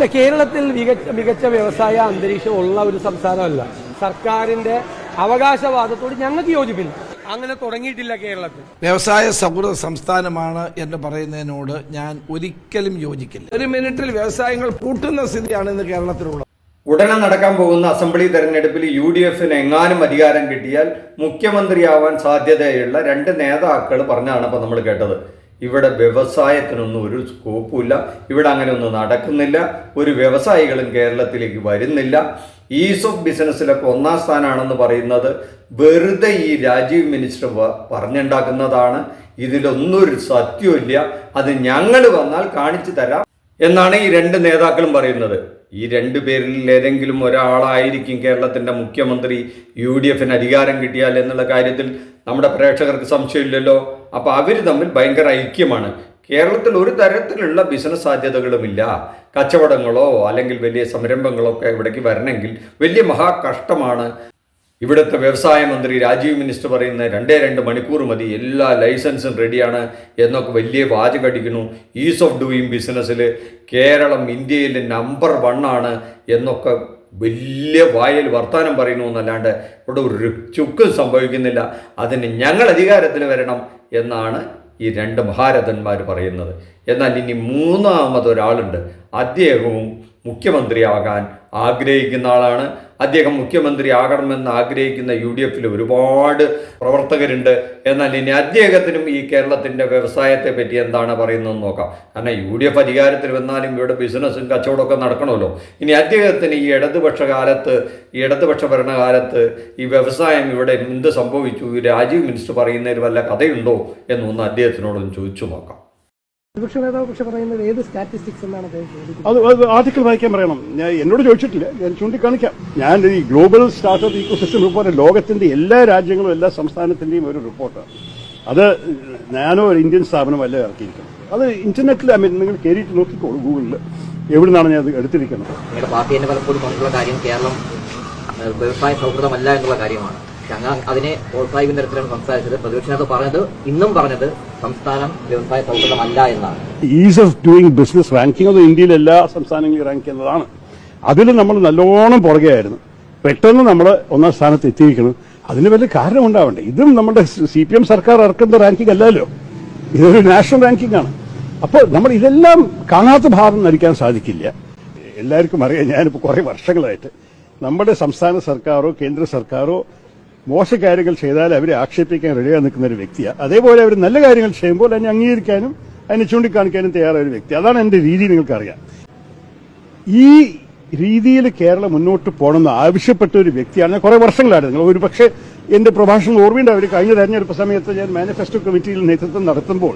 അല്ല, കേരളത്തിൽ മികച്ച വ്യവസായ അന്തരീക്ഷം ഉള്ള ഒരു സംസ്ഥാനമല്ല. സർക്കാരിന്റെ അവകാശവാദത്തോട് ഞങ്ങൾക്ക് യോജിപ്പില്ല. അങ്ങനെ തുടങ്ങിയിട്ടില്ല കേരളത്തിൽ. വ്യവസായ സൗഹൃദ സംസ്ഥാനമാണ് എന്ന് പറയുന്നതിനോട് ഞാൻ ഒരിക്കലും യോജിക്കില്ല. ഒരു മിനിറ്റിൽ വ്യവസായങ്ങൾ പൂട്ടുന്ന സ്ഥിതിയാണ് ഇന്ന് കേരളത്തിലുള്ളത്. ഉടനെ നടക്കാൻ പോകുന്ന അസംബ്ലി തെരഞ്ഞെടുപ്പിൽ UDF എങ്ങാനും അധികാരം കിട്ടിയാൽ മുഖ്യമന്ത്രിയാവാൻ സാധ്യതയുള്ള 2 നേതാക്കൾ പറഞ്ഞാണ് ഇപ്പോൾ നമ്മൾ കേട്ടത്. ഇവിടെ വ്യവസായത്തിനൊന്നും ഒരു സ്കോപ്പുമില്ല, ഇവിടെ അങ്ങനെ ഒന്നും നടക്കുന്നില്ല, ഒരു വ്യവസായികളും കേരളത്തിലേക്ക് വരുന്നില്ല. ഈസ് ഓഫ് ബിസിനസ്സിലൊക്കെ 1ാം സ്ഥാനമാണെന്ന് പറയുന്നത് വെറുതെ ഈ രാജീവ് മിനിസ്റ്റർ പറഞ്ഞുണ്ടാക്കുന്നതാണ്. ഇതിലൊന്നും ഒരു സത്യമില്ല. അത് ഞങ്ങൾ വന്നാൽ കാണിച്ചു തരാം എന്നാണ് ഈ 2 നേതാക്കളും പറയുന്നത്. ഈ 2 പേരിൽ ഏതെങ്കിലും ഒരാളായിരിക്കും കേരളത്തിൻ്റെ മുഖ്യമന്ത്രി UDF അധികാരം കിട്ടിയാൽ എന്നുള്ള കാര്യത്തിൽ നമ്മുടെ പ്രേക്ഷകർക്ക് സംശയമില്ലല്ലോ. അപ്പോൾ അവർ തമ്മിൽ ഭയങ്കര ഐക്യമാണ്. കേരളത്തിൽ ഒരു തരത്തിലുള്ള ബിസിനസ് സാധ്യതകളുമില്ല. കച്ചവടങ്ങളോ അല്ലെങ്കിൽ വലിയ സംരംഭങ്ങളോ ഒക്കെ ഇവിടേക്ക് വരണമെങ്കിൽ വലിയ മഹാകഷ്ടമാണ്. ഇവിടുത്തെ വ്യവസായ മന്ത്രി രാജീവ് മിനിസ്റ്റർ പറയുന്ന 2 മണിക്കൂർ മതി, എല്ലാ ലൈസൻസും റെഡിയാണ് എന്നൊക്കെ വലിയ വാചകടിക്കുന്നു. ഈസ് ഓഫ് ഡൂയിങ് ബിസിനസ്സിൽ കേരളം ഇന്ത്യയിൽ നമ്പർ 1 ആണ് എന്നൊക്കെ വലിയ വായിൽ വർത്തമാനം പറയുന്നു എന്നല്ലാണ്ട് ഇവിടെ ഒരു ചുക്കും സംഭവിക്കുന്നില്ല. അതിന് ഞങ്ങൾ അധികാരത്തിൽ വരണം എന്നാണ് ഈ 2 മഹാരഥന്മാർ പറയുന്നത്. എന്നാൽ ഇനി 3ാമതൊരാളുണ്ട്. അദ്ദേഹവും മുഖ്യമന്ത്രിയാകാൻ ആഗ്രഹിക്കുന്ന ആളാണ്. അദ്ദേഹം മുഖ്യമന്ത്രി ആകണമെന്ന് ആഗ്രഹിക്കുന്ന UDF ഒരുപാട് പ്രവർത്തകരുണ്ട്. എന്നാൽ ഇനി അദ്ദേഹത്തിനും ഈ കേരളത്തിൻ്റെ വ്യവസായത്തെ പറ്റി എന്താണ് പറയുന്നതെന്ന് നോക്കാം. കാരണം UDF അധികാരത്തിൽ വന്നാലും ഇവിടെ ബിസിനസ്സും കച്ചവടമൊക്കെ നടക്കണമല്ലോ. ഇനി അദ്ദേഹത്തിന് ഈ ഇടതുപക്ഷ ഭരണകാലത്ത് ഈ വ്യവസായം ഇവിടെ എന്ത് സംഭവിച്ചു, രാജീവ് മിനിസ്റ്റർ പറയുന്നതിൽ വല്ല കഥയുണ്ടോ എന്നൊന്ന് അദ്ദേഹത്തിനോടൊന്ന് ചോദിച്ചു നോക്കാം. പ്രതിപക്ഷ നേതാവ് പക്ഷെ പറയുന്നത് ഏത് സ്റ്റാറ്റിസ്റ്റിക്സ് എന്നാണ് അത് ആർട്ടിക്കിൾ വായിക്കാൻ പറയണം. ഞാൻ എന്നോട് ചോദിച്ചിട്ടില്ല, ഞാൻ ചൂണ്ടിക്കാണിക്കാം. ഞാൻ ഈ ഗ്ലോബൽ സ്റ്റാർട്ടപ്പ് ഇക്കോസിസ്റ്റം റിപ്പോർട്ട് ലോകത്തിന്റെ എല്ലാ രാജ്യങ്ങളും എല്ലാ സംസ്ഥാനത്തിന്റെയും ഒരു റിപ്പോർട്ടാണ്. അത് ഞാനോ ഒരു ഇന്ത്യൻ സ്ഥാപനമല്ല ഇറക്കിയിരിക്കുന്നത്. അത് ഇന്റർനെറ്റിൽ നിങ്ങൾ കയറിയിട്ട് നോക്കിക്കോളൂ, ഗൂഗിളിൽ എവിടെ നിന്നാണ് ഞാൻ അത് എടുത്തിരിക്കുന്നത്. നിങ്ങളുടെ പാർട്ടി തന്നെ പലപ്പോഴും പറഞ്ഞിട്ടുള്ള കാര്യം കേരളം വ്യവസായ സൗഹൃദമല്ല എന്നുള്ള കാര്യമാണ്. അതിനെ പ്രോത്സാഹിക്കുന്ന തരത്തിലാണ് സംസാരിച്ചത്. പ്രതിപക്ഷ നേതാവ് പറഞ്ഞത് സംസ്ഥാനം വ്യവസായ സൗഹൃദമല്ല എന്നാണ്. Is of doing business ranking അത് ഇന്ത്യയിലെ എല്ലാ സംസ്ഥാനങ്ങളിലും റാങ്ക് ചെയ്യുന്നതാണ്. അതിൽ നമ്മൾ നല്ലോണം പുറകെയായിരുന്നു. പെട്ടെന്ന് നമ്മൾ 1ാം സ്ഥാനത്ത് എത്തിയിരിക്കണം. അതിന് വലിയ കാരണം ഉണ്ടാവണ്ടേ. ഇതും നമ്മുടെ CPM സർക്കാർ ഇറക്കുന്ന റാങ്കിങ് അല്ലല്ലോ, ഇതൊരു നാഷണൽ റാങ്കിങ് ആണ്. അപ്പോൾ നമ്മൾ ഇതെല്ലാം കാണാത്ത ഭാഗം നടിക്കാൻ സാധിക്കില്ല. എല്ലാവർക്കും അറിയാം, ഞാനിപ്പോൾ കുറെ വർഷങ്ങളായിട്ട് നമ്മുടെ സംസ്ഥാന സർക്കാരോ കേന്ദ്ര സർക്കാരോ മോശ കാര്യങ്ങൾ ചെയ്താൽ അവരെ ആക്ഷേപിക്കാൻ റെഡിയായി നിൽക്കുന്ന ഒരു വ്യക്തിയാണ്. അതേപോലെ അവർ നല്ല കാര്യങ്ങൾ ചെയ്യുമ്പോൾ അതിനെ അംഗീകരിക്കാനും അതിനെ ചൂണ്ടിക്കാണിക്കാനും തയ്യാറായ ഒരു വ്യക്തി. അതാണ് എന്റെ രീതി, നിങ്ങൾക്കറിയാം. ഈ രീതിയിൽ കേരളം മുന്നോട്ട് പോകണമെന്ന് ആവശ്യപ്പെട്ട ഒരു വ്യക്തിയാണ് ഞാൻ കുറെ വർഷങ്ങളായിരുന്നു. നിങ്ങൾ ഒരു പക്ഷേ എന്റെ പ്രഭാഷണം ഓർമ്മയുണ്ട്. അവർ കഴിഞ്ഞ തെരഞ്ഞെടുപ്പ് സമയത്ത് ഞാൻ മാനിഫെസ്റ്റോ കമ്മിറ്റിയിൽ നേതൃത്വം നടത്തുമ്പോൾ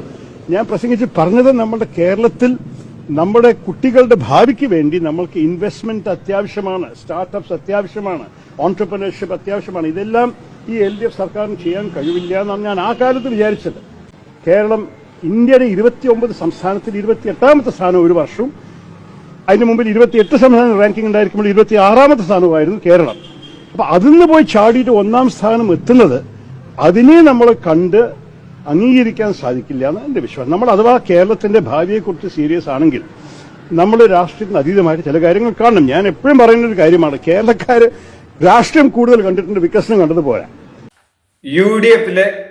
ഞാൻ പ്രസംഗിച്ച് പറഞ്ഞത് നമ്മുടെ കേരളത്തിൽ നമ്മുടെ കുട്ടികളുടെ ഭാവിക്ക് വേണ്ടി നമ്മൾക്ക് ഇൻവെസ്റ്റ്മെന്റ് അത്യാവശ്യമാണ്, സ്റ്റാർട്ടപ്സ് അത്യാവശ്യമാണ്, ഓൺട്രപ്രണർഷിപ്പ് അത്യാവശ്യമാണ്. ഇതെല്ലാം ഈ LDF സർക്കാരിന് ചെയ്യാൻ കഴിവില്ല എന്നാണ് ഞാൻ ആ കാലത്ത് വിചാരിച്ചത്. കേരളം ഇന്ത്യയുടെ 29 സംസ്ഥാനത്തിൽ 28ാമത്തെ സ്ഥാനം ഒരു വർഷവും, അതിന് മുമ്പിൽ 28 സംസ്ഥാന റാങ്കിംഗ് ഉണ്ടായിരിക്കുമ്പോൾ 26ാമത്തെ സ്ഥാനമായിരുന്നു കേരളം. അപ്പൊ അതിന്ന് പോയി ചാടിയിട്ട് 1ാം സ്ഥാനം എത്തുന്നത് അതിനെ നമ്മൾ കണ്ട് അംഗീകരിക്കാൻ സാധിക്കില്ല എന്ന് എന്റെ വിശ്വാസം. നമ്മൾ അഥവാ കേരളത്തിന്റെ ഭാവിയെക്കുറിച്ച് സീരിയസ് ആണെങ്കിൽ നമ്മൾ രാഷ്ട്രീയത്തിന് അതീതമായിട്ട് ചില കാര്യങ്ങൾ കാണണം. ഞാൻ എപ്പോഴും പറയുന്ന ഒരു കാര്യമാണ്, കേരളക്കാര് രാഷ്ട്രീയം കൂടുതൽ കണ്ടിട്ടുണ്ട്, വികസനം കണ്ടത് പോരാ. UDF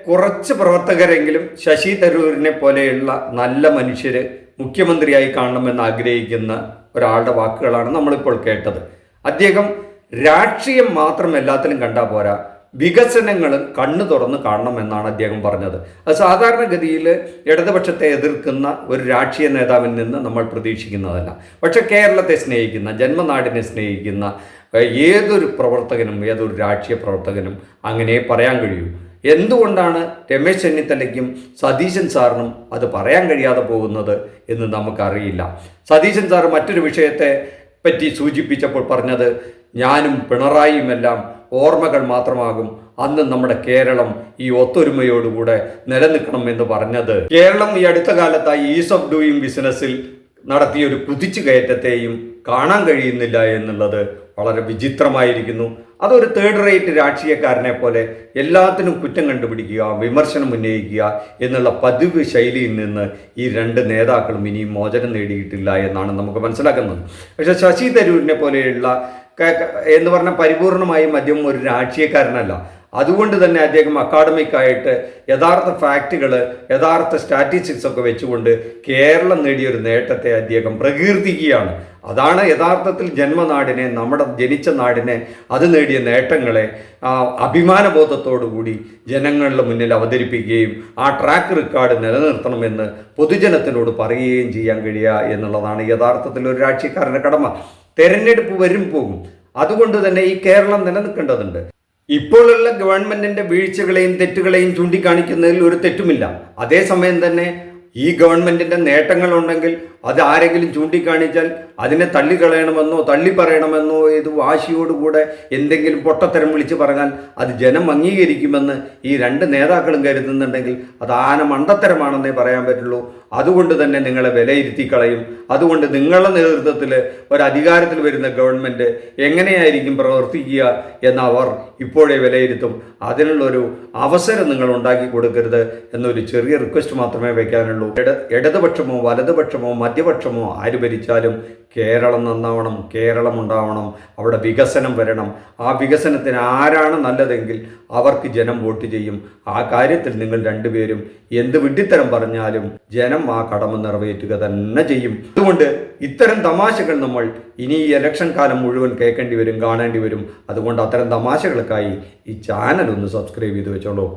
കുറച്ച് പ്രവർത്തകരെങ്കിലും ശശി തരൂരിനെ പോലെയുള്ള നല്ല മനുഷ്യര് മുഖ്യമന്ത്രിയായി കാണണമെന്ന് ആഗ്രഹിക്കുന്ന ഒരാളുടെ വാക്കുകളാണ് നമ്മളിപ്പോൾ കേട്ടത്. അദ്ദേഹം രാഷ്ട്രീയം മാത്രം എല്ലാത്തിലും കണ്ടാൽ പോരാ, വികസനങ്ങൾ കണ്ണു തുറന്ന് കാണണമെന്നാണ് അദ്ദേഹം പറഞ്ഞത്. അത് സാധാരണഗതിയിൽ ഇടതുപക്ഷത്തെ എതിർക്കുന്ന ഒരു രാഷ്ട്രീയ നേതാവിൽ നിന്ന് നമ്മൾ പ്രതീക്ഷിക്കുന്നതല്ല. പക്ഷെ കേരളത്തെ സ്നേഹിക്കുന്ന, ജന്മനാടിനെ സ്നേഹിക്കുന്ന ഏതൊരു പ്രവർത്തകനും, ഏതൊരു രാഷ്ട്രീയ പ്രവർത്തകനും അങ്ങനെ പറയാൻ കഴിയൂ. എന്തുകൊണ്ടാണ് രമേശ് ചെന്നിത്തലയ്ക്കും സതീശൻ സാറിനും അത് പറയാൻ കഴിയാതെ പോകുന്നത് എന്ന് നമുക്കറിയില്ല. സതീശൻ സാർ മറ്റൊരു വിഷയത്തെ പറ്റി സൂചിപ്പിച്ചപ്പോൾ പറഞ്ഞത്, ഞാനും പിണറായിയുമെല്ലാം ഓർമ്മകൾ മാത്രമാകും, അന്ന് നമ്മുടെ കേരളം ഈ ഒത്തൊരുമയോടുകൂടെ നിലനിൽക്കണം എന്ന് പറഞ്ഞത്. കേരളം ഈ അടുത്ത കാലത്തായി ഈസ് ഓഫ് ഡൂയിങ് ബിസിനസ്സിൽ നടത്തിയ ഒരു കുതിച്ചു കയറ്റത്തെയും കാണാൻ കഴിയുന്നില്ല എന്നുള്ളത് വളരെ വിചിത്രമായിരിക്കുന്നു. അതൊരു തേർഡ് റേറ്റ് രാഷ്ട്രീയക്കാരനെ പോലെ എല്ലാത്തിനും കുറ്റം കണ്ടുപിടിക്കുക, വിമർശനം ഉന്നയിക്കുക എന്നുള്ള പതിവ് ശൈലിയിൽ നിന്ന് ഈ രണ്ട് നേതാക്കളും ഇനിയും മോചനം നേടിയിട്ടില്ല എന്നാണ് നമുക്ക് മനസ്സിലാക്കുന്നത്. പക്ഷേ ശശി തരൂരിനെ പോലെയുള്ള എന്ന് പറഞ്ഞാൽ പരിപൂർണമായും അദ്ദേഹം ഒരു രാഷ്ട്രീയക്കാരനല്ല. അതുകൊണ്ട് തന്നെ അദ്ദേഹം അക്കാഡമിക്കായിട്ട് യഥാർത്ഥ ഫാക്റ്റുകൾ, യഥാർത്ഥ സ്റ്റാറ്റിസ്റ്റിക്സ് ഒക്കെ വെച്ചുകൊണ്ട് കേരളം നേടിയൊരു നേട്ടത്തെ അദ്ദേഹം പ്രകീർത്തിക്കുകയാണ്. അതാണ് യഥാർത്ഥത്തിൽ ജന്മനാടിനെ, നമ്മുടെ ജനിച്ച നാടിനെ, അത് നേടിയ നേട്ടങ്ങളെ അഭിമാനബോധത്തോടു കൂടി ജനങ്ങളുടെ മുന്നിൽ അവതരിപ്പിക്കുകയും ആ ട്രാക്ക് റെക്കോർഡ് നിലനിർത്തണമെന്ന് പൊതുജനത്തിനോട് പറയുകയും ചെയ്യാൻ കഴിയുക എന്നുള്ളതാണ് യഥാർത്ഥത്തിൽ ഒരു രാഷ്ട്രീയക്കാരൻ്റെ കടമ. തെരഞ്ഞെടുപ്പ് വരും പോകും. അതുകൊണ്ട് തന്നെ ഈ കേരളം നിലനിൽക്കേണ്ടതുണ്ട്. ഇപ്പോഴുള്ള ഗവൺമെന്റിന്റെ വീഴ്ചകളെയും തെറ്റുകളെയും ചൂണ്ടിക്കാണിക്കുന്നതിൽ ഒരു തെറ്റുമില്ല. അതേസമയം തന്നെ ഈ ഗവൺമെന്റിന്റെ നേട്ടങ്ങളുണ്ടെങ്കിൽ അത് ആരെങ്കിലും ചൂണ്ടിക്കാണിച്ചാൽ അതിനെ തള്ളിക്കളയണമെന്നോ തള്ളിപ്പറയണമെന്നോ ഇത് വാശിയോടുകൂടെ എന്തെങ്കിലും പൊട്ടത്തരം വിളിച്ച് പറഞ്ഞാൽ അത് ജനം അംഗീകരിക്കുമെന്ന് ഈ രണ്ട് നേതാക്കളും കരുതുന്നുണ്ടെങ്കിൽ അത് ആന മണ്ടത്തരമാണെന്നേ പറയാൻ പറ്റുള്ളൂ. അതുകൊണ്ട് തന്നെ നിങ്ങളെ വിലയിരുത്തി കളയും. അതുകൊണ്ട് നിങ്ങളുടെ നേതൃത്വത്തിൽ ഒരു അധികാരത്തിൽ വരുന്ന ഗവൺമെൻറ് എങ്ങനെയായിരിക്കും പ്രവർത്തിക്കുക എന്ന് അവർ ഇപ്പോഴേ വിലയിരുത്തും. അതിനുള്ളൊരു അവസരം നിങ്ങൾ ഉണ്ടാക്കി കൊടുക്കരുത് എന്നൊരു ചെറിയ റിക്വസ്റ്റ് മാത്രമേ വയ്ക്കാനുള്ളൂ. ഇടതുപക്ഷമോ വലതുപക്ഷമോ മധ്യപക്ഷമോ ആര് ഭരിച്ചാലും കേരളം നന്നാവണം, കേരളം ഉണ്ടാവണം, അവിടെ വികസനം വരണം. ആ വികസനത്തിന് ആരാണ് നല്ലതെങ്കിൽ അവർക്ക് ജനം വോട്ട് ചെയ്യും. ആ കാര്യത്തിൽ നിങ്ങൾ രണ്ടുപേരും എന്ത് വിഡ്ഢിത്തരം പറഞ്ഞാലും ജനം ആ കടമ നിറവേറ്റുക തന്നെ ചെയ്യും. അതുകൊണ്ട് ഇത്തരം തമാശകൾ നമ്മൾ ഇനി ഈ ഇലക്ഷൻ കാലം മുഴുവൻ കേൾക്കേണ്ടി വരും, കാണേണ്ടി വരും. അതുകൊണ്ട് അത്തരം തമാശകൾക്കായി ഈ ചാനൽ ഒന്ന് സബ്സ്ക്രൈബ് ചെയ്ത് വെച്ചോളൂ.